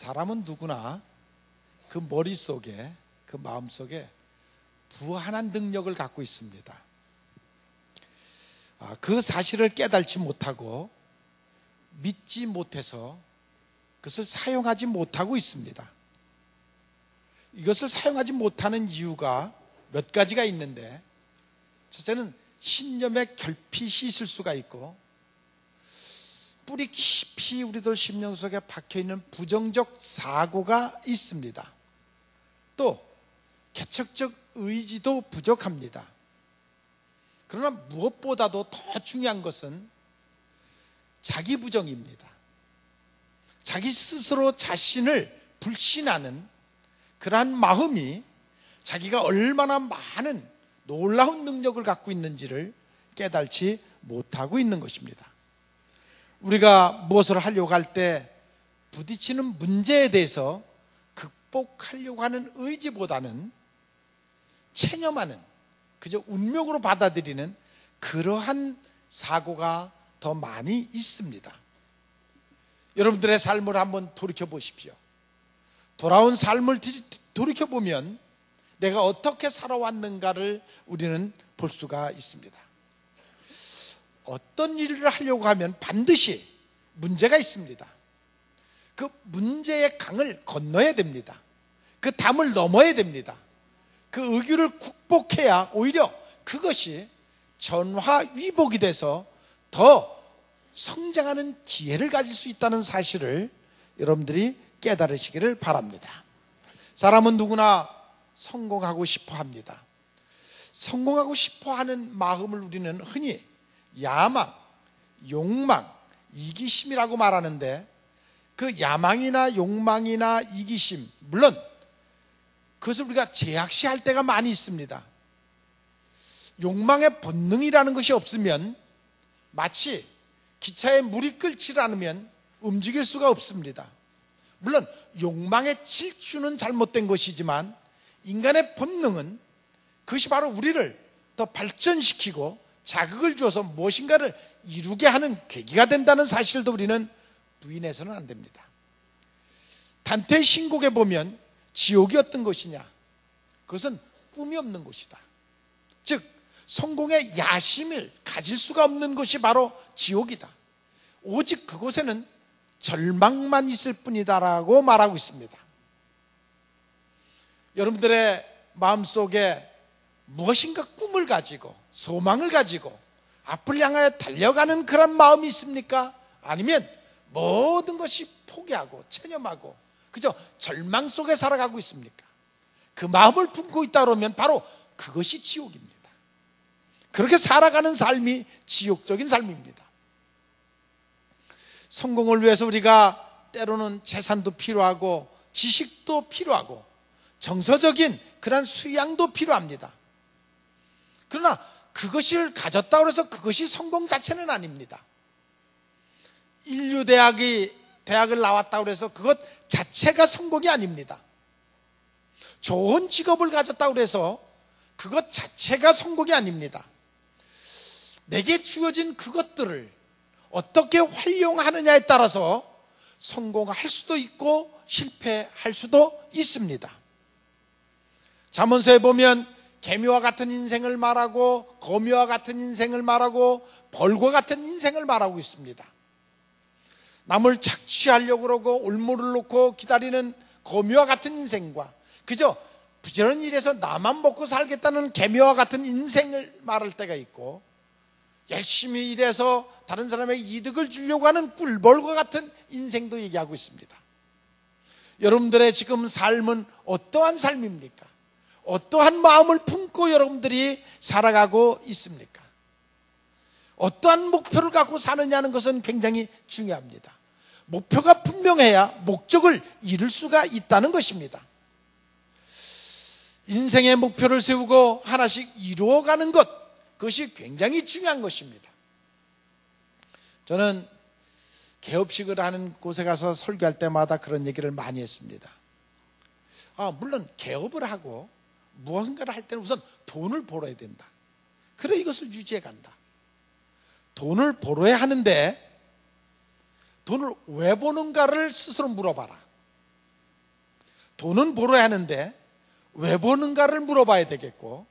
사람은 누구나 그 머릿속에, 그 마음속에 부한한 능력을 갖고 있습니다. 그 사실을 깨달지 못하고 믿지 못해서 그것을 사용하지 못하고 있습니다. 이것을 사용하지 못하는 이유가 몇 가지가 있는데, 첫째는 신념의 결핍이 있을 수가 있고, 뿌리 깊이 우리들 심령 속에 박혀있는 부정적 사고가 있습니다. 또 개척적 의지도 부족합니다. 그러나 무엇보다도 더 중요한 것은 자기 부정입니다. 자기 스스로 자신을 불신하는 그러한 마음이 자기가 얼마나 많은 놀라운 능력을 갖고 있는지를 깨달지 못하고 있는 것입니다. 우리가 무엇을 하려고 할 때 부딪히는 문제에 대해서 극복하려고 하는 의지보다는 체념하는, 그저 운명으로 받아들이는 그러한 사고가 더 많이 있습니다. 여러분들의 삶을 한번 돌이켜 보십시오. 돌아온 삶을 돌이켜보면 내가 어떻게 살아왔는가를 우리는 볼 수가 있습니다. 어떤 일을 하려고 하면 반드시 문제가 있습니다. 그 문제의 강을 건너야 됩니다. 그 담을 넘어야 됩니다. 그 의규를 극복해야 오히려 그것이 전화위복이 돼서 더 성장하는 기회를 가질 수 있다는 사실을 여러분들이 깨달으시기를 바랍니다. 사람은 누구나 성공하고 싶어 합니다. 성공하고 싶어 하는 마음을 우리는 흔히 야망, 욕망, 이기심이라고 말하는데, 그 야망이나 욕망이나 이기심, 물론 그것을 우리가 제약시할 때가 많이 있습니다. 욕망의 본능이라는 것이 없으면 마치 기차에 물이 끓지 않으면 움직일 수가 없습니다. 물론 욕망의 질주는 잘못된 것이지만 인간의 본능은 그것이 바로 우리를 더 발전시키고 자극을 주어서 무엇인가를 이루게 하는 계기가 된다는 사실도 우리는 부인해서는 안 됩니다. 단테의 신곡에 보면 지옥이 어떤 것이냐? 그것은 꿈이 없는 곳이다. 즉 성공의 야심을 가질 수가 없는 것이 바로 지옥이다. 오직 그곳에는 절망만 있을 뿐이다라고 말하고 있습니다. 여러분들의 마음속에 무엇인가 꿈을 가지고 소망을 가지고 앞을 향하여 달려가는 그런 마음이 있습니까? 아니면 모든 것이 포기하고 체념하고 그저 절망 속에 살아가고 있습니까? 그 마음을 품고 있다 그러면 바로 그것이 지옥입니다. 그렇게 살아가는 삶이 지옥적인 삶입니다. 성공을 위해서 우리가 때로는 재산도 필요하고 지식도 필요하고 정서적인 그런 수양도 필요합니다. 그러나 그것을 가졌다고 해서 그것이 성공 자체는 아닙니다. 대학을 나왔다고 해서 그것 자체가 성공이 아닙니다. 좋은 직업을 가졌다고 해서 그것 자체가 성공이 아닙니다. 내게 주어진 그것들을 어떻게 활용하느냐에 따라서 성공할 수도 있고 실패할 수도 있습니다. 잠언서에 보면 개미와 같은 인생을 말하고 거미와 같은 인생을 말하고 벌과 같은 인생을 말하고 있습니다. 남을 착취하려고 그러고 올무를 놓고 기다리는 거미와 같은 인생과 그저 부지런히 일해서 나만 먹고 살겠다는 개미와 같은 인생을 말할 때가 있고, 열심히 일해서 다른 사람에게 이득을 주려고 하는 꿀벌과 같은 인생도 얘기하고 있습니다. 여러분들의 지금 삶은 어떠한 삶입니까? 어떠한 마음을 품고 여러분들이 살아가고 있습니까? 어떠한 목표를 갖고 사느냐는 것은 굉장히 중요합니다. 목표가 분명해야 목적을 이룰 수가 있다는 것입니다. 인생의 목표를 세우고 하나씩 이루어가는 것, 그것이 굉장히 중요한 것입니다. 저는 개업식을 하는 곳에 가서 설교할 때마다 그런 얘기를 많이 했습니다. 물론 개업을 하고 무언가를 할 때는 우선 돈을 벌어야 된다. 그래 이것을 유지해 간다. 돈을 벌어야 하는데 돈을 왜 버는가를 스스로 물어봐라. 돈은 벌어야 하는데 왜 버는가를 물어봐야 되겠고,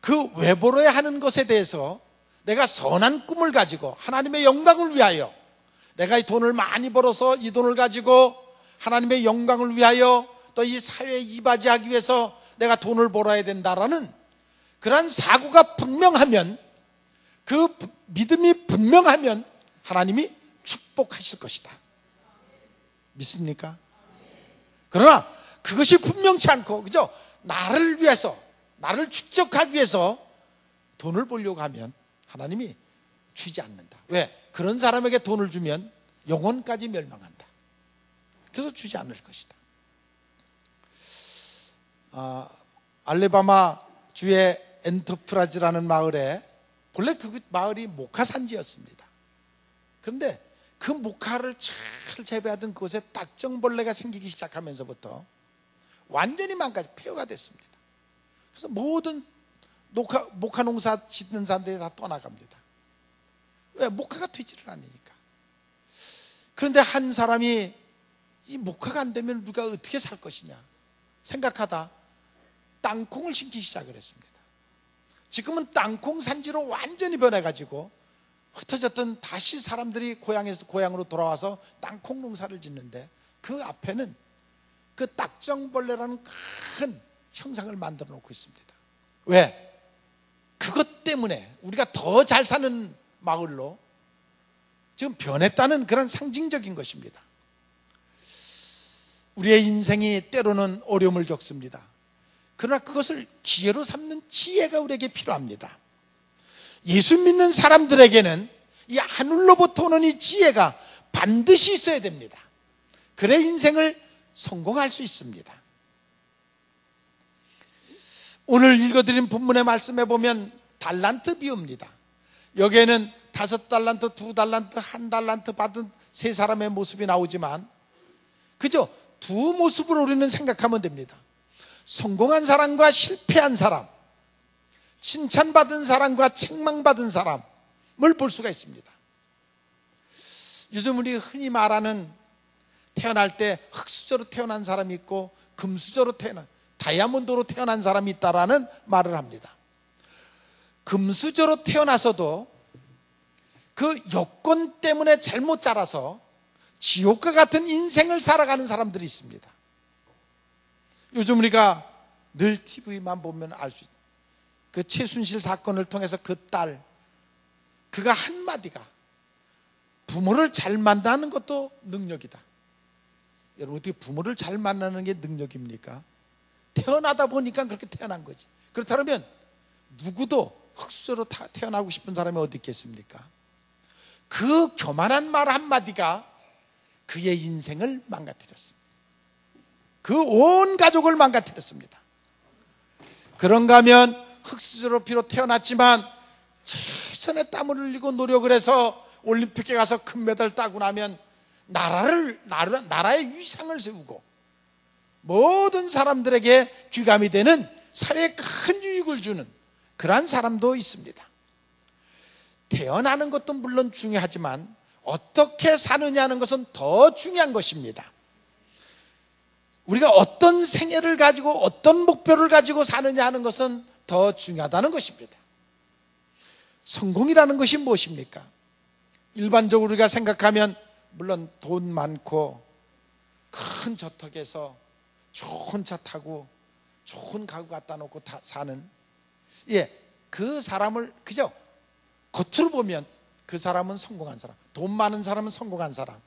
그 왜 벌어야 하는 것에 대해서 내가 선한 꿈을 가지고 하나님의 영광을 위하여, 내가 이 돈을 많이 벌어서 이 돈을 가지고 하나님의 영광을 위하여 또 이 사회에 이바지하기 위해서 내가 돈을 벌어야 된다라는 그러한 사고가 분명하면, 그 믿음이 분명하면 하나님이 축복하실 것이다. 믿습니까? 그러나 그것이 분명치 않고, 그죠? 나를 위해서, 나를 축적하기 위해서 돈을 벌려고 하면 하나님이 주지 않는다. 왜? 그런 사람에게 돈을 주면 영혼까지 멸망한다. 그래서 주지 않을 것이다. 알래바마 주의 엔터프라즈라는 마을에, 본래 그 마을이 목화산지였습니다. 그런데 그 목화를 잘 재배하던 그곳에 딱정벌레가 생기기 시작하면서부터 완전히 망가져 폐허가 됐습니다. 그래서 모든 목화 농사 짓는 사람들이 다 떠나갑니다. 왜? 목화가 되지를 않으니까. 그런데 한 사람이 이 목화가 안 되면 우리가 어떻게 살 것이냐 생각하다 땅콩을 심기 시작을 했습니다. 지금은 땅콩 산지로 완전히 변해가지고 흩어졌던 다시 사람들이 고향으로 돌아와서 땅콩 농사를 짓는데, 그 앞에는 그 딱정벌레라는 큰 형상을 만들어 놓고 있습니다. 왜? 그것 때문에 우리가 더 잘 사는 마을로 지금 변했다는 그런 상징적인 것입니다. 우리의 인생이 때로는 어려움을 겪습니다. 그러나 그것을 기회로 삼는 지혜가 우리에게 필요합니다. 예수 믿는 사람들에게는 이 하늘로부터 오는 이 지혜가 반드시 있어야 됩니다. 그래 인생을 성공할 수 있습니다. 오늘 읽어드린 본문의 말씀에 보면 달란트 비유입니다. 여기에는 5달란트, 2달란트, 1달란트 받은 3사람의 모습이 나오지만 그저 두 모습으로 우리는 생각하면 됩니다. 성공한 사람과 실패한 사람, 칭찬받은 사람과 책망받은 사람을 볼 수가 있습니다. 요즘 우리 흔히 말하는 태어날 때 흙수저로 태어난 사람이 있고 금수저로 다이아몬드로 태어난 사람이 있다라는 말을 합니다. 금수저로 태어나서도 그 여건 때문에 잘못 자라서 지옥과 같은 인생을 살아가는 사람들이 있습니다. 요즘 우리가 늘 TV만 보면 알 수 있죠. 그 최순실 사건을 통해서 그 딸, 그가 한마디가 부모를 잘 만나는 것도 능력이다. 여러분, 어떻게 부모를 잘 만나는 게 능력입니까? 태어나다 보니까 그렇게 태어난 거지. 그렇다면 누구도 흙수저로 태어나고 싶은 사람이 어디 있겠습니까? 그 교만한 말 한마디가 그의 인생을 망가뜨렸습니다. 그 온 가족을 망가뜨렸습니다. 그런가 하면 흙수저로 비록 태어났지만 최선의 땀을 흘리고 노력을 해서 올림픽에 가서 금메달 따고 나면 나라의 위상을 세우고 모든 사람들에게 귀감이 되는 사회에 큰 유익을 주는 그러한 사람도 있습니다. 태어나는 것도 물론 중요하지만 어떻게 사느냐는 것은 더 중요한 것입니다. 우리가 어떤 생애를 가지고 어떤 목표를 가지고 사느냐 하는 것은 더 중요하다는 것입니다. 성공이라는 것이 무엇입니까? 일반적으로 우리가 생각하면 물론 돈 많고 큰 저택에서 좋은 차 타고 좋은 가구 갖다 놓고 사는, 그 사람을 그저 겉으로 보면 그 사람은 성공한 사람, 돈 많은 사람은 성공한 사람,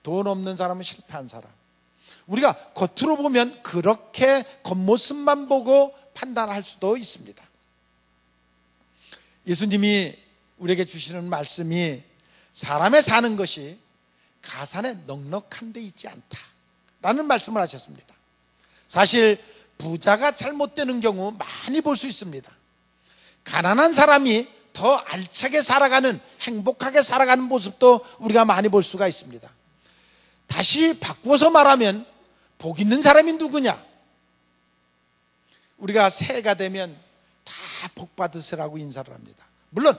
돈 없는 사람은 실패한 사람, 우리가 겉으로 보면 그렇게 겉모습만 보고 판단할 수도 있습니다. 예수님이 우리에게 주시는 말씀이 사람의 사는 것이 가산에 넉넉한 데 있지 않다라는 말씀을 하셨습니다. 사실 부자가 잘못되는 경우 많이 볼 수 있습니다. 가난한 사람이 더 알차게 살아가는, 행복하게 살아가는 모습도 우리가 많이 볼 수가 있습니다. 다시 바꾸어서 말하면 복 있는 사람이 누구냐? 우리가 새해가 되면 다 복 받으시라고 인사를 합니다. 물론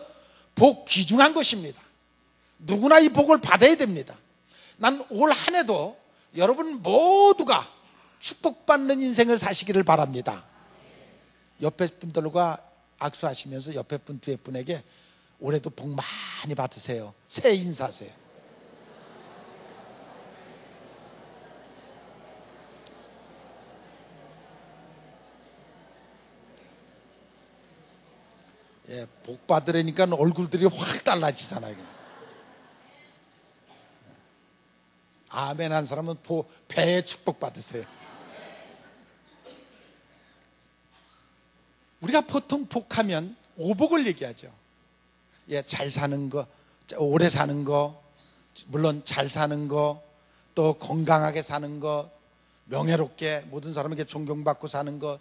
복 귀중한 것입니다. 누구나 이 복을 받아야 됩니다. 난 올 한 해도 여러분 모두가 축복받는 인생을 사시기를 바랍니다. 옆에 분들과 악수하시면서 옆에 분, 뒤에 분에게 올해도 복 많이 받으세요. 새해 인사하세요. 예, 복 받으려니까 얼굴들이 확 달라지잖아요. 아멘 한 사람은 배에 축복 받으세요. 우리가 보통 복하면 오복을 얘기하죠. 예, 잘 사는 거, 오래 사는 거, 물론 잘 사는 거, 또 건강하게 사는 것, 명예롭게 모든 사람에게 존경받고 사는 것,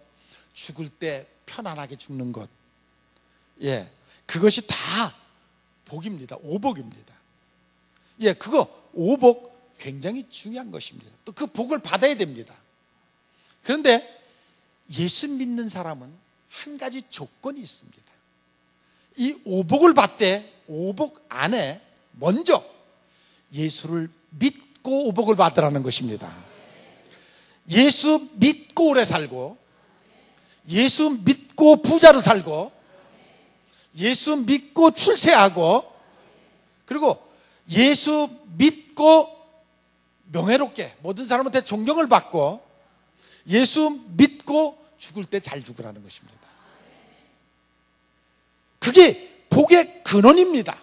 죽을 때 편안하게 죽는 것. 예, 그것이 다 복입니다. 오복입니다. 예, 그거 오복 굉장히 중요한 것입니다. 또 그 복을 받아야 됩니다. 그런데 예수 믿는 사람은 한 가지 조건이 있습니다. 이 오복을 받되 오복 안에 먼저 예수를 믿고 오복을 받으라는 것입니다. 예수 믿고 오래 살고, 예수 믿고 부자로 살고, 예수 믿고 출세하고, 그리고 예수 믿고 명예롭게 모든 사람한테 존경을 받고, 예수 믿고 죽을 때 잘 죽으라는 것입니다. 그게 복의 근원입니다.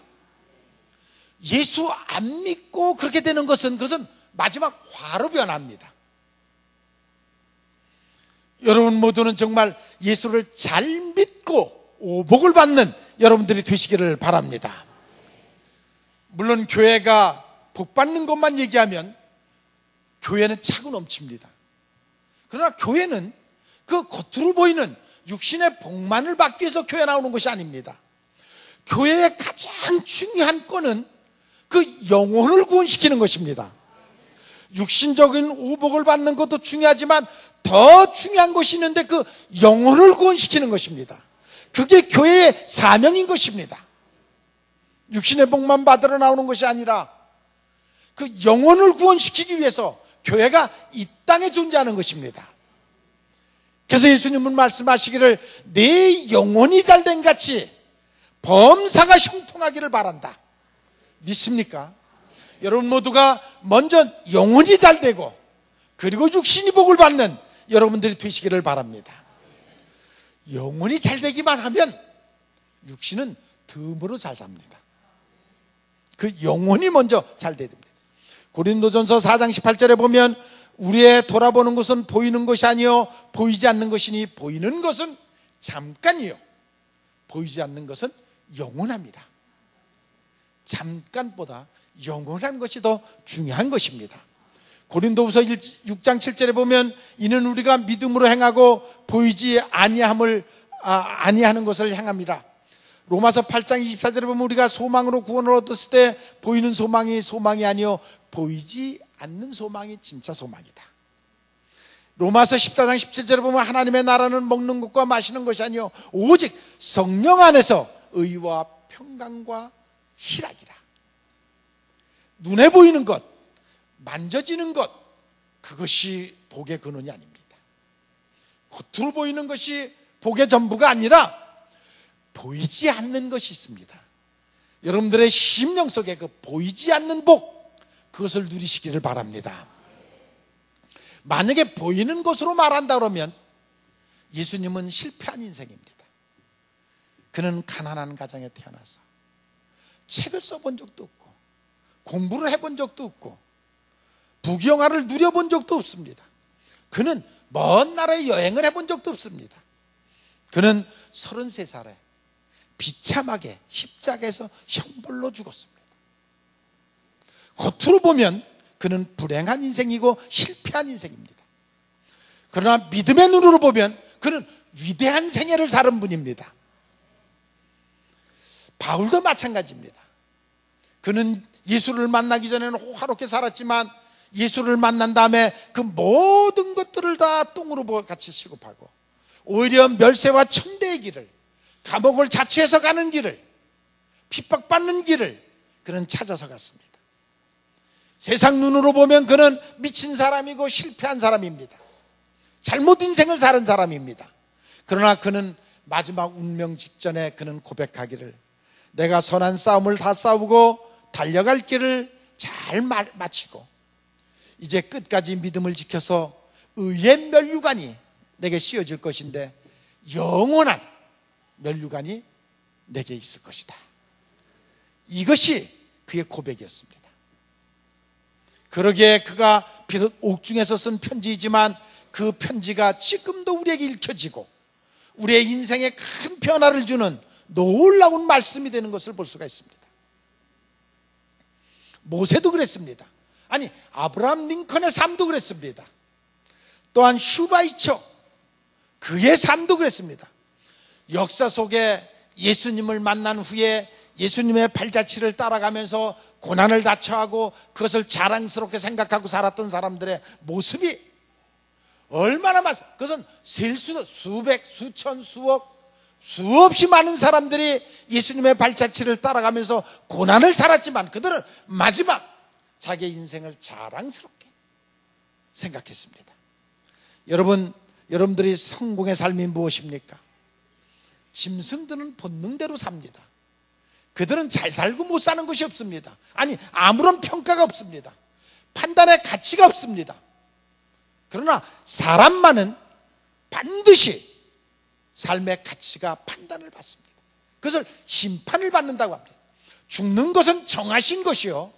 예수 안 믿고 그렇게 되는 것은 그것은 마지막 화로 변합니다. 여러분 모두는 정말 예수를 잘 믿고 오복을 받는 여러분들이 되시기를 바랍니다. 물론 교회가 복 받는 것만 얘기하면 교회는 차고 넘칩니다. 그러나 교회는 그 겉으로 보이는 육신의 복만을 받기 위해서 교회 나오는 것이 아닙니다. 교회의 가장 중요한 건은 그 영혼을 구원시키는 것입니다. 육신적인 오복을 받는 것도 중요하지만 더 중요한 것이 있는데 그 영혼을 구원시키는 것입니다. 그게 교회의 사명인 것입니다. 육신의 복만 받으러 나오는 것이 아니라 그 영혼을 구원시키기 위해서 교회가 이 땅에 존재하는 것입니다. 그래서 예수님은 말씀하시기를 내 영혼이 잘된 같이 범사가 형통하기를 바란다. 믿습니까? 여러분 모두가 먼저 영혼이 잘되고 그리고 육신이 복을 받는 여러분들이 되시기를 바랍니다. 영혼이 잘되기만 하면 육신은 덤으로 잘 삽니다. 그 영혼이 먼저 잘돼야 됩니다. 고린도전서 4장 18절에 보면 우리의 돌아보는 것은 보이는 것이 아니요 보이지 않는 것이니 보이는 것은 잠깐이요 보이지 않는 것은 영원합니다. 잠깐보다 영원한 것이 더 중요한 것입니다. 고린도후서 6장 7절에 보면 이는 우리가 믿음으로 행하고 보이지 아니하는 것을 행합니다. 로마서 8장 24절에 보면 우리가 소망으로 구원을 얻었을 때 보이는 소망이 아니요 보이지 않는 소망이 진짜 소망이다. 로마서 14장 17절에 보면 하나님의 나라는 먹는 것과 마시는 것이 아니요 오직 성령 안에서 의와 평강과 희락이라. 눈에 보이는 것, 만져지는 것, 그것이 복의 근원이 아닙니다. 겉으로 보이는 것이 복의 전부가 아니라 보이지 않는 것이 있습니다. 여러분들의 심령 속에 그 보이지 않는 복, 그것을 누리시기를 바랍니다. 만약에 보이는 것으로 말한다 그러면 예수님은 실패한 인생입니다. 그는 가난한 가정에 태어나서 책을 써본 적도 없고 공부를 해본 적도 없고 부귀영화를 누려본 적도 없습니다. 그는 먼 나라에 여행을 해본 적도 없습니다. 그는 33살에 비참하게 십자가에서 형벌로 죽었습니다. 겉으로 보면 그는 불행한 인생이고 실패한 인생입니다. 그러나 믿음의 눈으로 보면 그는 위대한 생애를 살은 분입니다. 바울도 마찬가지입니다. 그는 예수를 만나기 전에는 호화롭게 살았지만 예수를 만난 다음에 그 모든 것들을 다 똥으로 같이 취급하고 오히려 멸세와 천대의 길을, 감옥을 자취해서 가는 길을, 핍박받는 길을 그는 찾아서 갔습니다. 세상 눈으로 보면 그는 미친 사람이고 실패한 사람입니다. 잘못 인생을 사는 사람입니다. 그러나 그는 마지막 운명 직전에 그는 고백하기를, 내가 선한 싸움을 다 싸우고 달려갈 길을 잘 마치고 이제 끝까지 믿음을 지켜서 의의 면류관이 내게 씌워질 것인데 영원한 면류관이 내게 있을 것이다. 이것이 그의 고백이었습니다. 그러기에 그가 비록 옥중에서 쓴 편지이지만 그 편지가 지금도 우리에게 읽혀지고 우리의 인생에 큰 변화를 주는 놀라운 말씀이 되는 것을 볼 수가 있습니다. 모세도 그랬습니다. 아니, 아브라함 링컨의 삶도 그랬습니다. 또한 슈바이처, 그의 삶도 그랬습니다. 역사 속에 예수님을 만난 후에 예수님의 발자취를 따라가면서 고난을 다처하고 그것을 자랑스럽게 생각하고 살았던 사람들의 모습이 얼마나 많습니까? 그것은 셀 수도 수백, 수천, 수억, 수없이 많은 사람들이 예수님의 발자취를 따라가면서 고난을 살았지만 그들은 마지막 자기의 인생을 자랑스럽게 생각했습니다. 여러분들이 성공의 삶이 무엇입니까? 짐승들은 본능대로 삽니다. 그들은 잘 살고 못 사는 것이 없습니다. 아니, 아무런 평가가 없습니다. 판단의 가치가 없습니다. 그러나 사람만은 반드시 삶의 가치가 판단을 받습니다. 그것을 심판을 받는다고 합니다. 죽는 것은 정하신 것이요,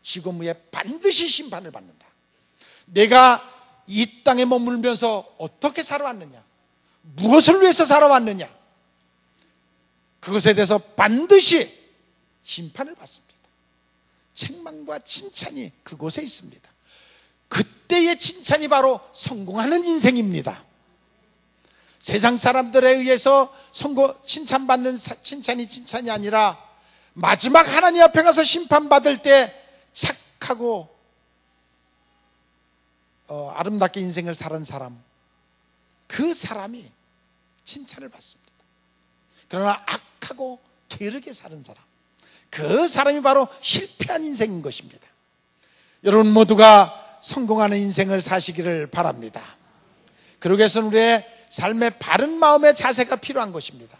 죽음 후에 반드시 심판을 받는다. 내가 이 땅에 머물면서 어떻게 살아왔느냐, 무엇을 위해서 살아왔느냐, 그것에 대해서 반드시 심판을 받습니다. 책망과 칭찬이 그곳에 있습니다. 그때의 칭찬이 바로 성공하는 인생입니다. 세상 사람들에 의해서 칭찬받는 칭찬이 아니라 마지막 하나님 앞에 가서 심판받을 때 착하고 아름답게 인생을 살은 사람, 그 사람이 칭찬을 받습니다. 그러나 악하고 게으르게 사는 사람, 그 사람이 바로 실패한 인생인 것입니다. 여러분 모두가 성공하는 인생을 사시기를 바랍니다. 그러기 위해서는 우리의 삶의 바른 마음의 자세가 필요한 것입니다.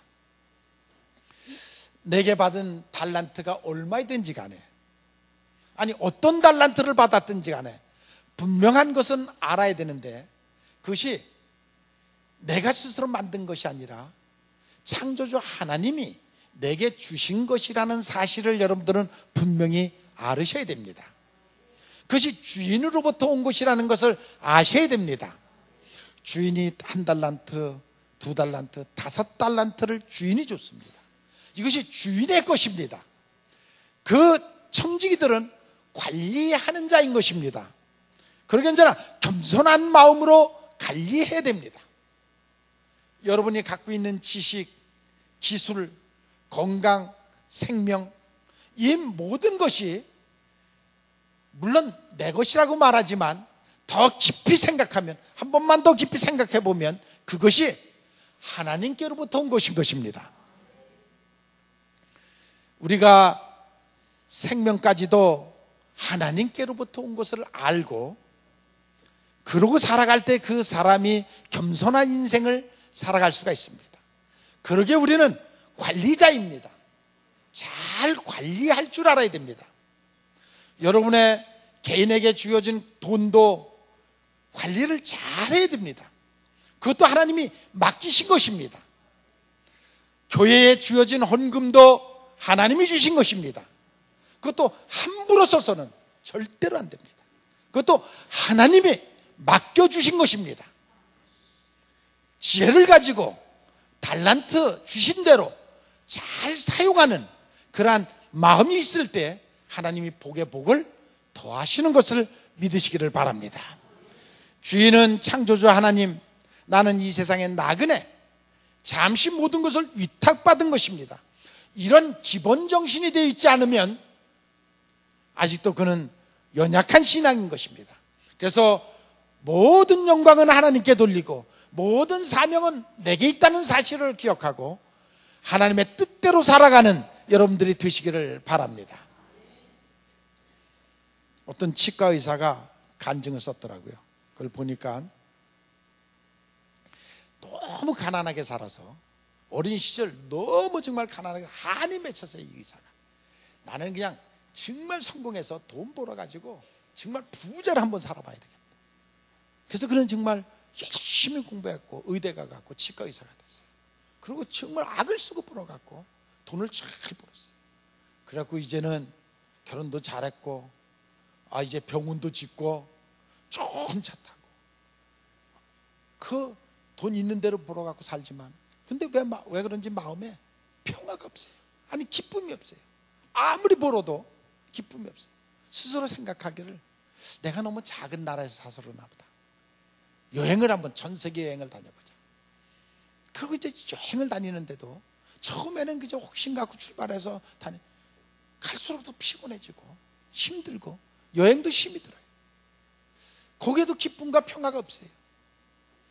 내게 받은 달란트가 얼마이든지 간에, 아니 어떤 달란트를 받았든지 간에 분명한 것은 알아야 되는데, 그것이 내가 스스로 만든 것이 아니라 창조주 하나님이 내게 주신 것이라는 사실을 여러분들은 분명히 알으셔야 됩니다. 그것이 주인으로부터 온 것이라는 것을 아셔야 됩니다. 주인이 1달란트, 2달란트, 5달란트를 주인이 줬습니다. 이것이 주인의 것입니다. 그 청지기들은 관리하는 자인 것입니다. 그러기 전에 겸손한 마음으로 관리해야 됩니다. 여러분이 갖고 있는 지식, 기술, 건강, 생명, 이 모든 것이 물론 내 것이라고 말하지만 더 깊이 생각하면, 한 번만 더 깊이 생각해 보면 그것이 하나님께로부터 온 것인 것입니다. 우리가 생명까지도 하나님께로부터 온 것을 알고 그러고 살아갈 때 그 사람이 겸손한 인생을 살아갈 수가 있습니다. 그러기에 우리는 관리자입니다. 잘 관리할 줄 알아야 됩니다. 여러분의 개인에게 주어진 돈도 관리를 잘 해야 됩니다. 그것도 하나님이 맡기신 것입니다. 교회에 주어진 헌금도 하나님이 주신 것입니다. 그것도 함부로 써서는 절대로 안 됩니다. 그것도 하나님이 맡겨주신 것입니다. 지혜를 가지고 달란트 주신 대로 잘 사용하는 그러한 마음이 있을 때 하나님이 복의 복을 더하시는 것을 믿으시기를 바랍니다. 주인은 창조주 하나님, 나는 이 세상에 나그네, 잠시 모든 것을 위탁받은 것입니다. 이런 기본 정신이 되어 있지 않으면 아직도 그는 연약한 신앙인 것입니다. 그래서 모든 영광은 하나님께 돌리고 모든 사명은 내게 있다는 사실을 기억하고 하나님의 뜻대로 살아가는 여러분들이 되시기를 바랍니다. 어떤 치과 의사가 간증을 썼더라고요. 그걸 보니까 너무 가난하게 살아서 어린 시절 너무 정말 가난하게 한이 맺혔어요. 이 의사가 나는 그냥 정말 성공해서 돈 벌어가지고 정말 부자로 한번 살아봐야 되겠다. 그래서 그는 정말 열심히 공부했고 의대 가갖고 치과 의사가 됐어요. 그리고 정말 악을 쓰고 벌어갖고 돈을 잘 벌었어요. 그래갖고 이제는 결혼도 잘했고 이제 병원도 짓고 좋은 차 타고 그 돈 있는 대로 벌어갖고 살지만 근데 왜 그런지 마음에 평화가 없어요. 아니 기쁨이 없어요. 아무리 벌어도 기쁨이 없어요. 스스로 생각하기를 내가 너무 작은 나라에서 사서 그러나 보다. 여행을 한번 전 세계 여행을 다녀보자. 그리고 이제 여행을 다니는데도 처음에는 그저 혹심 갖고 출발해서 갈수록 더 피곤해지고 힘들고 여행도 힘이 들어요. 거기에도 기쁨과 평화가 없어요.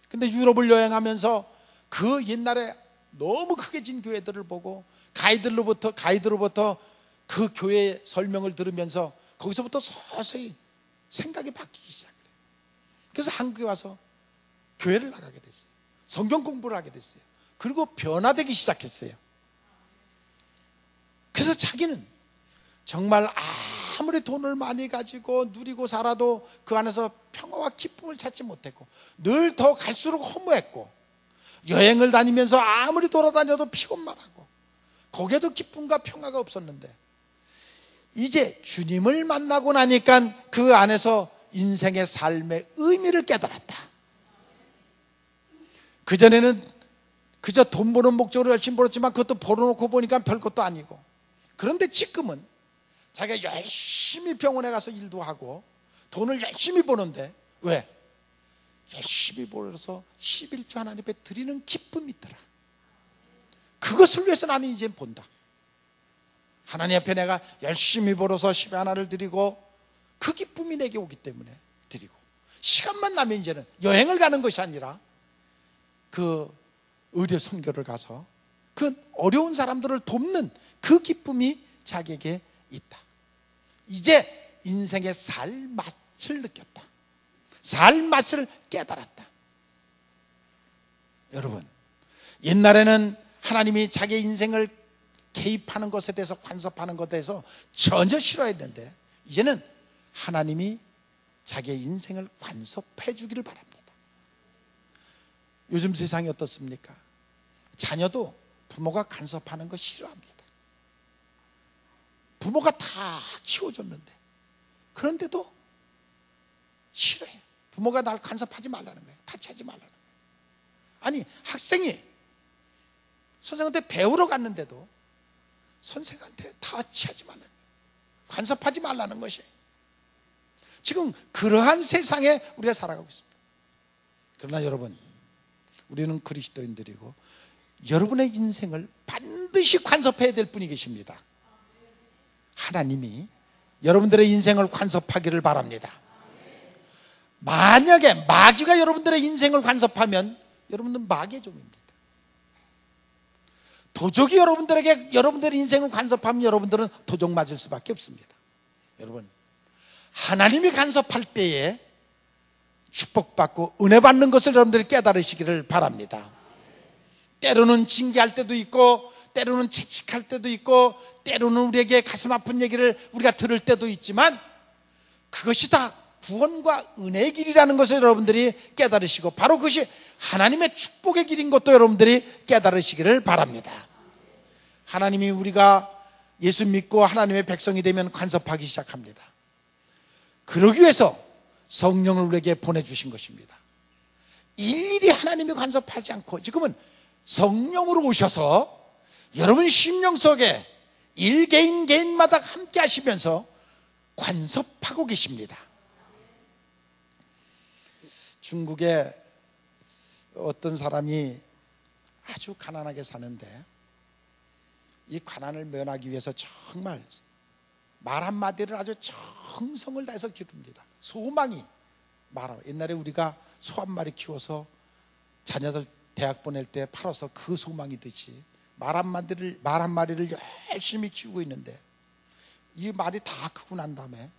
근데 유럽을 여행하면서 그 옛날에 너무 크게 진 교회들을 보고 가이드로부터 그 교회 설명을 들으면서 거기서부터 서서히 생각이 바뀌기 시작해요. 그래서 한국에 와서 교회를 나가게 됐어요. 성경 공부를 하게 됐어요. 그리고 변화되기 시작했어요. 그래서 자기는 정말 아무리 돈을 많이 가지고 누리고 살아도 그 안에서 평화와 기쁨을 찾지 못했고 늘 더 갈수록 허무했고 여행을 다니면서 아무리 돌아다녀도 피곤만 하고 거기에도 기쁨과 평화가 없었는데 이제 주님을 만나고 나니까 그 안에서 인생의 삶의 의미를 깨달았다. 그전에는 그저 돈 버는 목적으로 열심히 벌었지만 그것도 벌어놓고 보니까 별것도 아니고 그런데 지금은 자기가 열심히 병원에 가서 일도 하고 돈을 열심히 버는데 왜? 열심히 벌어서 11조 하나님 앞에 드리는 기쁨이 있더라. 그것을 위해서 나는 이제 본다. 하나님 앞에 내가 열심히 벌어서 10의 하나를 드리고 그 기쁨이 내게 오기 때문에 드리고 시간만 나면 이제는 여행을 가는 것이 아니라 그 의료 선교를 가서 그 어려운 사람들을 돕는 그 기쁨이 자기에게 있다. 이제 인생의 살 맛을 느꼈다. 살 맛을 깨달았다. 여러분, 옛날에는 하나님이 자기 인생을 개입하는 것에 대해서 간섭하는 것에 대해서 전혀 싫어했는데 이제는 하나님이 자기의 인생을 간섭해 주기를 바랍니다. 요즘 세상이 어떻습니까? 자녀도 부모가 간섭하는 거 싫어합니다. 부모가 다 키워줬는데 그런데도 싫어해요. 부모가 날 간섭하지 말라는 거예요. 타치하지 말라는 거예요. 아니 학생이 선생한테 배우러 갔는데도 선생한테 타치하지 말라는 거예요. 간섭하지 말라는 것이 지금 그러한 세상에 우리가 살아가고 있습니다. 그러나 여러분, 우리는 그리스도인들이고 여러분의 인생을 반드시 간섭해야 될 분이 계십니다. 하나님이 여러분들의 인생을 간섭하기를 바랍니다. 만약에 마귀가 여러분들의 인생을 간섭하면 여러분들은 마귀의 종입니다. 도적이 여러분들의 인생을 간섭하면 여러분들은 도적 맞을 수밖에 없습니다. 여러분, 하나님이 간섭할 때에 축복받고 은혜 받는 것을 여러분들이 깨달으시기를 바랍니다. 때로는 징계할 때도 있고 때로는 채찍할 때도 있고 때로는 우리에게 가슴 아픈 얘기를 우리가 들을 때도 있지만 그것이 다 구원과 은혜의 길이라는 것을 여러분들이 깨달으시고 바로 그것이 하나님의 축복의 길인 것도 여러분들이 깨달으시기를 바랍니다. 하나님이 우리가 예수 믿고 하나님의 백성이 되면 간섭하기 시작합니다. 그러기 위해서 성령을 우리에게 보내주신 것입니다. 일일이 하나님이 간섭하지 않고 지금은 성령으로 오셔서 여러분 심령 속에 개인마다 함께 하시면서 간섭하고 계십니다. 중국에 어떤 사람이 아주 가난하게 사는데 이 가난을 면하기 위해서 정말 말 한마디를 아주 정성을 다해서 기릅니다. 소망이 말하고 옛날에 우리가 소 한 마리 키워서 자녀들 대학 보낼 때 팔아서 그 소망이듯이 말 한 마리를 열심히 키우고 있는데 이 말이 다 크고 난 다음에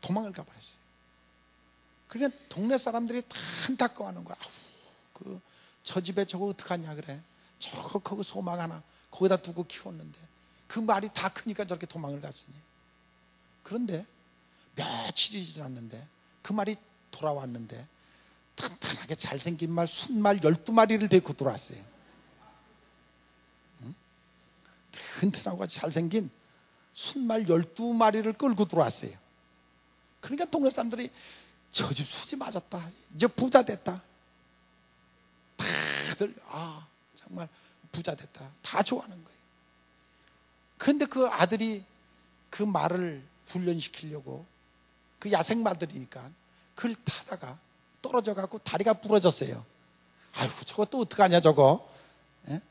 도망을 가버렸어요. 그러니까 동네 사람들이 다 안타까워하는 거야. 그 저 집에 저거 어떡하냐 그래. 저거 그거 소망 하나 거기다 두고 키웠는데 그 말이 다 크니까 저렇게 도망을 갔으니. 그런데 며칠이 지났는데 그 말이 돌아왔는데 튼튼하게 잘생긴 말 순말 12마리를 데리고 들어왔어요. 응? 튼튼하고 잘생긴 순말 12마리를 끌고 들어왔어요. 그러니까 동네 사람들이 저 집 수지 맞았다, 이제 부자 됐다, 다들 정말 부자 됐다 다 좋아하는 거예요. 그런데 그 아들이 그 말을 훈련시키려고, 그 야생마들이니까 그걸 타다가 떨어져 갖고 다리가 부러졌어요. 아이고 저거 또 어떡하냐 저거. 예?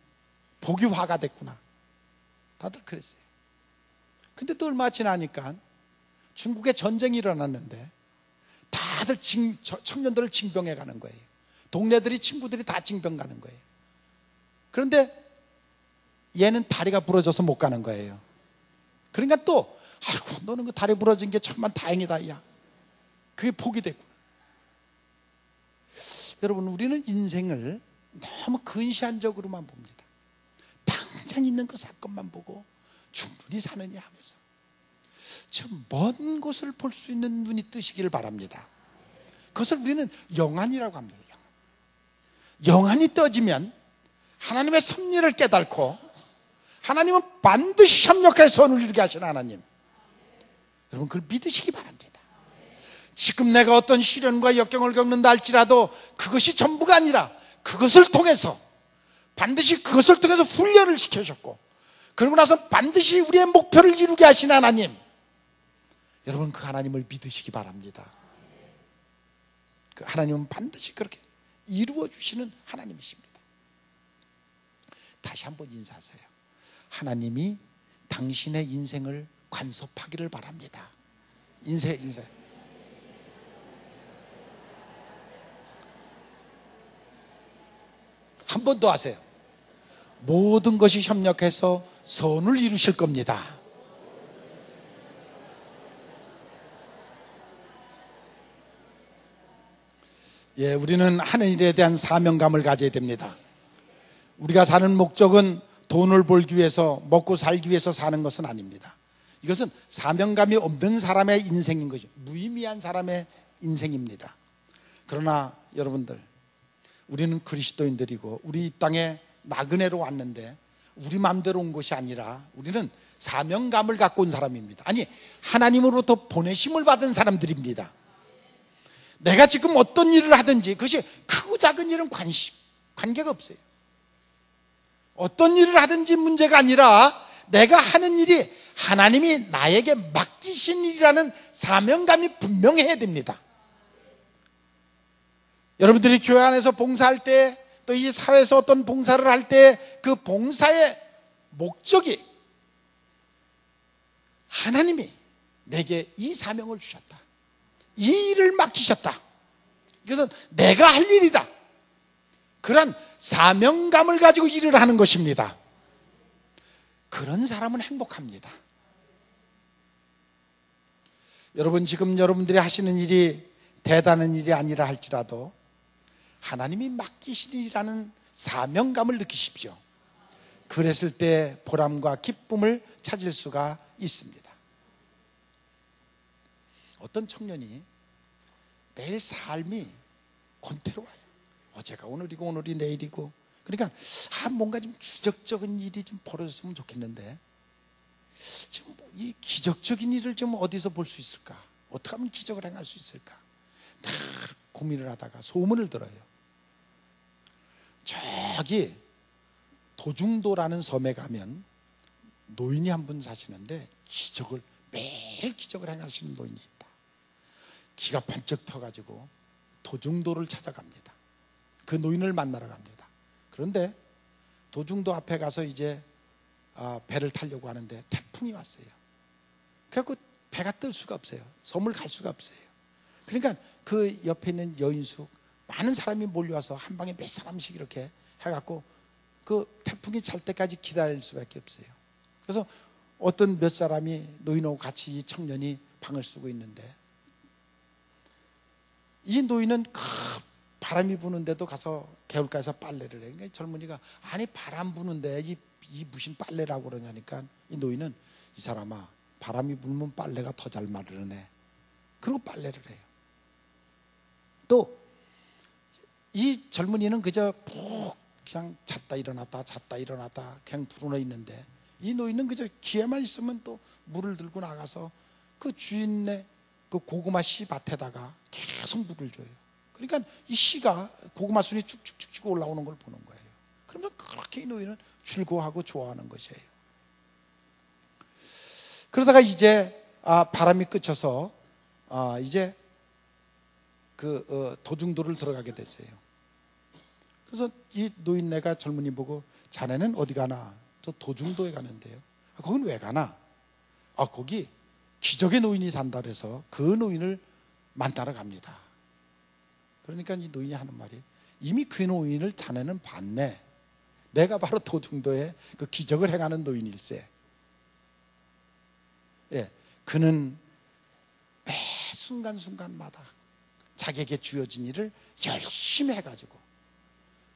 복이 화가 됐구나. 다들 그랬어요. 근데 또 얼마 지나니까 중국에 전쟁이 일어났는데 다들 청년들을 징병해 가는 거예요. 동네들이 친구들이 다 징병 가는 거예요. 그런데 얘는 다리가 부러져서 못 가는 거예요. 그러니까 또 아이고 너는 그 다리 부러진 게 천만 다행이다 야. 그게 복이 됐구나. 여러분 우리는 인생을 너무 근시안적으로만 봅니다. 당장 있는 그 사건만 보고 충분히 사느냐 하면서 저 먼 곳을 볼 수 있는 눈이 뜨시기를 바랍니다. 그것을 우리는 영안이라고 합니다. 영안이 떠지면 하나님의 섭리를 깨닫고 하나님은 반드시 협력해서 선을 이루게 하시는 하나님, 여러분 그걸 믿으시기 바랍니다. 지금 내가 어떤 시련과 역경을 겪는다 할지라도 그것이 전부가 아니라 그것을 통해서 반드시 그것을 통해서 훈련을 시켜주셨고 그러고 나서 반드시 우리의 목표를 이루게 하시는 하나님, 여러분 그 하나님을 믿으시기 바랍니다. 그 하나님은 반드시 그렇게 이루어 주시는 하나님이십니다. 다시 한번 인사하세요. 하나님이 당신의 인생을 간섭하기를 바랍니다. 인쇄. 한 번 더 하세요. 모든 것이 협력해서 선을 이루실 겁니다. 예, 우리는 하는 일에 대한 사명감을 가져야 됩니다. 우리가 사는 목적은 돈을 벌기 위해서, 먹고 살기 위해서 사는 것은 아닙니다. 이것은 사명감이 없는 사람의 인생인 것이죠. 무의미한 사람의 인생입니다. 그러나 여러분들, 우리는 그리스도인들이고 우리 이 땅에 나그네로 왔는데 우리 마음대로 온 것이 아니라 우리는 사명감을 갖고 온 사람입니다. 아니, 하나님으로부터 보내심을 받은 사람들입니다. 내가 지금 어떤 일을 하든지 그것이 크고 작은 일은 관계가 없어요. 어떤 일을 하든지 문제가 아니라 내가 하는 일이 하나님이 나에게 맡기신 일이라는 사명감이 분명해야 됩니다. 여러분들이 교회 안에서 봉사할 때, 또 이 사회에서 어떤 봉사를 할 때 그 봉사의 목적이 하나님이 내게 이 사명을 주셨다, 이 일을 맡기셨다, 이것은 내가 할 일이다, 그런 사명감을 가지고 일을 하는 것입니다. 그런 사람은 행복합니다. 여러분 지금 여러분들이 하시는 일이 대단한 일이 아니라 할지라도 하나님이 맡기신 일이라는 사명감을 느끼십시오. 그랬을 때 보람과 기쁨을 찾을 수가 있습니다. 어떤 청년이 매일 삶이 권태로워요. 어제가 오늘이고 오늘이 내일이고, 그러니까 뭔가 좀 기적적인 일이 좀 벌어졌으면 좋겠는데 지금 이 기적적인 일을 좀 어디서 볼 수 있을까? 어떻게 하면 기적을 행할 수 있을까? 다 고민을 하다가 소문을 들어요. 저기 도중도라는 섬에 가면 노인이 한 분 사시는데 매일 기적을 행하시는 노인이 있다. 기가 번쩍 터가지고 도중도를 찾아갑니다. 그 노인을 만나러 갑니다. 그런데 도중도 앞에 가서 이제 배를 타려고 하는데 태풍이 왔어요. 그래갖고 배가 뜰 수가 없어요. 섬을 갈 수가 없어요. 그러니까 그 옆에 있는 여인숙 많은 사람이 몰려와서 한 방에 몇 사람씩 이렇게 해갖고 그 태풍이 잘 때까지 기다릴 수밖에 없어요. 그래서 어떤 몇 사람이 노인하고 같이 이 청년이 방을 쓰고 있는데 이 노인은 바람이 부는데도 가서 개울가에서 빨래를 해. 그러니까 젊은이가 아니 바람 부는데 이 무슨 빨래라고 그러냐니까 이 노인은 이 사람아 바람이 불면 빨래가 더 잘 마르네. 그리고 빨래를 해요. 또 이 젊은이는 그저 푹 그냥 잤다 일어났다 그냥 두루너 있는데 이 노인은 그저 기회만 있으면 또 물을 들고 나가서 그 주인네 그 고구마 씨 밭에다가 계속 물을 줘요. 그러니까 이 씨가 고구마 순이 쭉쭉쭉 올라오는 걸 보는 거예요. 그러면 그렇게 이 노인은 즐거워하고 좋아하는 것이에요. 그러다가 이제 바람이 그쳐서 이제 그 도중도를 들어가게 됐어요. 그래서 이 노인네가 젊은이 보고 자네는 어디 가나? 저 도중도에 가는데요. 거긴 왜 가나? 거기 기적의 노인이 산다 그래서 그 노인을 만나러 갑니다. 그러니까 이 노인이 하는 말이 이미 그 노인을 자네는 봤네. 내가 바로 도중도에 그 기적을 행하는 노인일세. 예, 그는 매 순간순간마다 자기에게 주어진 일을 열심히 해가지고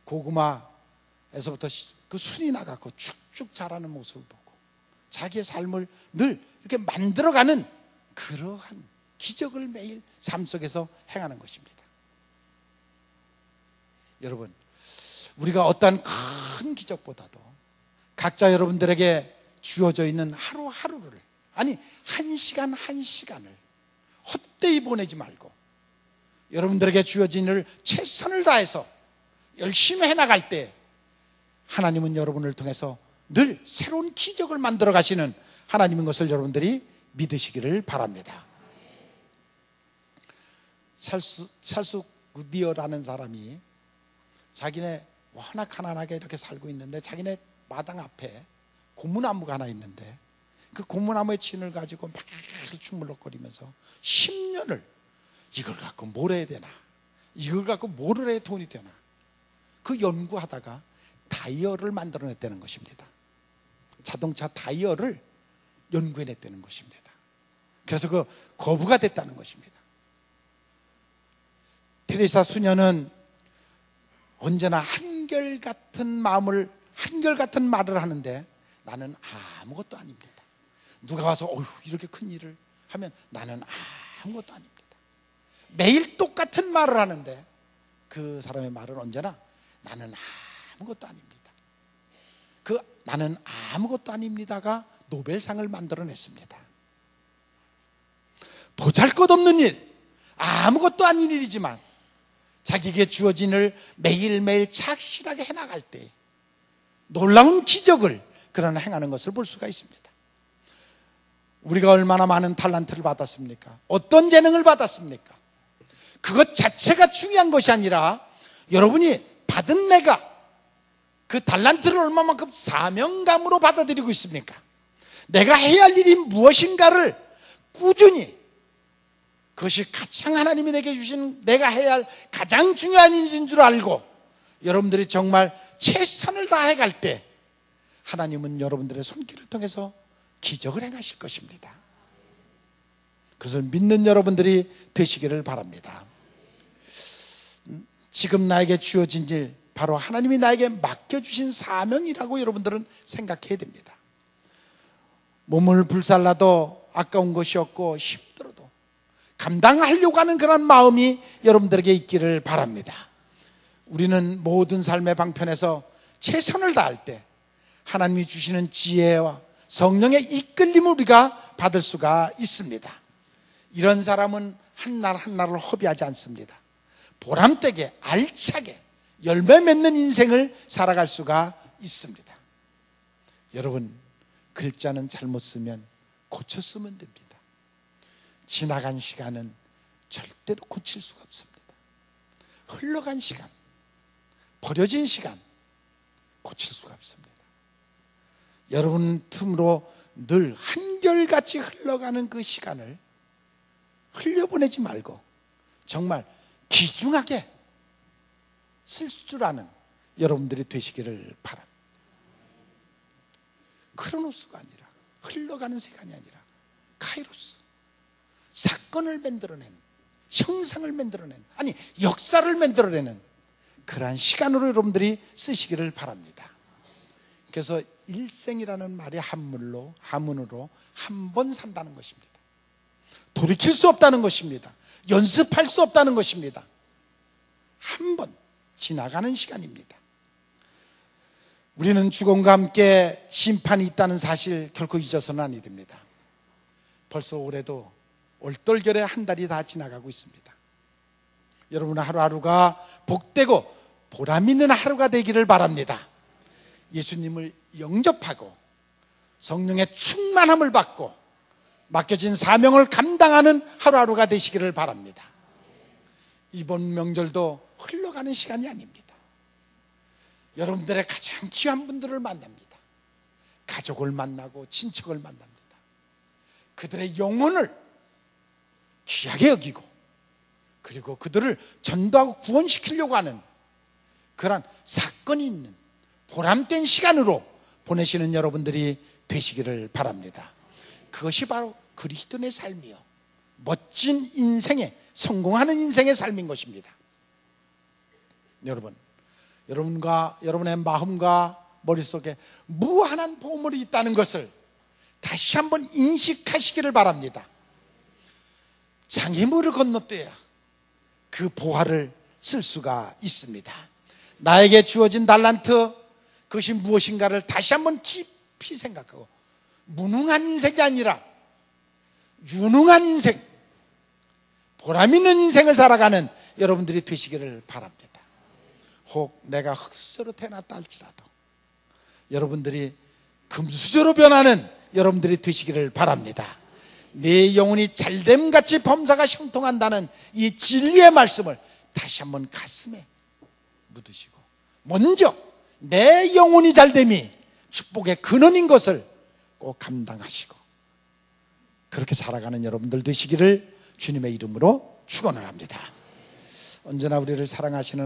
고구마에서부터 그 순이 나가고 쭉쭉 자라는 모습을 보고 자기의 삶을 늘 이렇게 만들어가는 그러한 기적을 매일 삶 속에서 행하는 것입니다. 여러분, 우리가 어떠한 큰 기적보다도 각자 여러분들에게 주어져 있는 하루하루를, 아니 한 시간 한 시간을 헛되이 보내지 말고 여러분들에게 주어진 일을 최선을 다해서 열심히 해나갈 때 하나님은 여러분을 통해서 늘 새로운 기적을 만들어 가시는 하나님인 것을 여러분들이 믿으시기를 바랍니다. 찰스 구디어라는 사람이 자기네 워낙 가난하게 이렇게 살고 있는데 자기네 마당 앞에 고무나무가 하나 있는데 그 고무나무의 진을 가지고 막 주물럭거리면서 10년을 이걸 갖고 뭘 해야 되나, 이걸 갖고 뭐를 해야 돈이 되나, 그 연구하다가 다이얼을 만들어냈다는 것입니다. 자동차 다이얼을 연구해냈다는 것입니다. 그래서 그 거부가 됐다는 것입니다. 테레사 수녀는 언제나 한결같은 말을 하는데 나는 아무것도 아닙니다. 누가 와서 이렇게 큰 일을 하면 나는 아무것도 아닙니다. 매일 똑같은 말을 하는데 그 사람의 말은 언제나 나는 아무것도 아닙니다. 그 나는 아무것도 아닙니다가 노벨상을 만들어냈습니다. 보잘것없는 일, 아무것도 아닌 일이지만 자기에게 주어진 일을 매일매일 착실하게 해나갈 때 놀라운 기적을 그러나 행하는 것을 볼 수가 있습니다. 우리가 얼마나 많은 탤런트를 받았습니까? 어떤 재능을 받았습니까? 그것 자체가 중요한 것이 아니라 여러분이 받은 내가 그 탤런트를 얼마만큼 사명감으로 받아들이고 있습니까? 내가 해야 할 일이 무엇인가를 꾸준히, 그것이 가장 하나님이 내게 주신 내가 해야 할 가장 중요한 일인 줄 알고 여러분들이 정말 최선을 다해 갈 때 하나님은 여러분들의 손길을 통해서 기적을 행하실 것입니다. 그것을 믿는 여러분들이 되시기를 바랍니다. 지금 나에게 주어진 일, 바로 하나님이 나에게 맡겨주신 사명이라고 여러분들은 생각해야 됩니다. 몸을 불살라도 아까운 것이 없고 힘들어도 감당하려고 하는 그런 마음이 여러분들에게 있기를 바랍니다. 우리는 모든 삶의 방편에서 최선을 다할 때 하나님이 주시는 지혜와 성령의 이끌림을 우리가 받을 수가 있습니다. 이런 사람은 한날 한날을 허비하지 않습니다. 보람되게 알차게 열매 맺는 인생을 살아갈 수가 있습니다. 여러분, 글자는 잘못 쓰면 고쳐 쓰면 됩니다. 지나간 시간은 절대로 고칠 수가 없습니다. 흘러간 시간, 버려진 시간 고칠 수가 없습니다. 여러분 틈으로 늘 한결같이 흘러가는 그 시간을 흘려보내지 말고 정말 귀중하게 쓸 줄 아는 여러분들이 되시기를 바랍니다. 크로노스가 아니라, 흘러가는 시간이 아니라 카이로스, 사건을 만들어낸 형상을 만들어내는, 아니 역사를 만들어내는 그러한 시간으로 여러분들이 쓰시기를 바랍니다. 그래서 일생이라는 말이 한문으로 한 번 산다는 것입니다. 돌이킬 수 없다는 것입니다. 연습할 수 없다는 것입니다. 한 번 지나가는 시간입니다. 우리는 죽음과 함께 심판이 있다는 사실 결코 잊어서는 아니 됩니다. 벌써 올해도 올떨결에 한 달이 다 지나가고 있습니다. 여러분 하루하루가 복되고 보람 있는 하루가 되기를 바랍니다. 예수님을 영접하고 성령의 충만함을 받고 맡겨진 사명을 감당하는 하루하루가 되시기를 바랍니다. 이번 명절도 흘러가는 시간이 아닙니다. 여러분들의 가장 귀한 분들을 만납니다. 가족을 만나고 친척을 만납니다. 그들의 영혼을 귀하게 여기고 그리고 그들을 전도하고 구원시키려고 하는 그런 사건이 있는 보람된 시간으로 보내시는 여러분들이 되시기를 바랍니다. 그것이 바로 그리스도인의 삶이요, 멋진 인생의, 성공하는 인생의 삶인 것입니다. 여러분과 여러분의 마음과 머릿속에 무한한 보물이 있다는 것을 다시 한번 인식하시기를 바랍니다. 장애물을 건너뛰어야 그 보화를 쓸 수가 있습니다. 나에게 주어진 달란트, 그것이 무엇인가를 다시 한번 깊이 생각하고 무능한 인생이 아니라 유능한 인생, 보람 있는 인생을 살아가는 여러분들이 되시기를 바랍니다. 혹 내가 흙수저로 태어났다 할지라도 여러분들이 금수저로 변하는 여러분들이 되시기를 바랍니다. 내 영혼이 잘됨같이 범사가 형통한다는 이 진리의 말씀을 다시 한번 가슴에 묻으시고 먼저 내 영혼이 잘됨이 축복의 근원인 것을 꼭 감당하시고 그렇게 살아가는 여러분들 되시기를 주님의 이름으로 축원을 합니다. 언제나 우리를 사랑하시는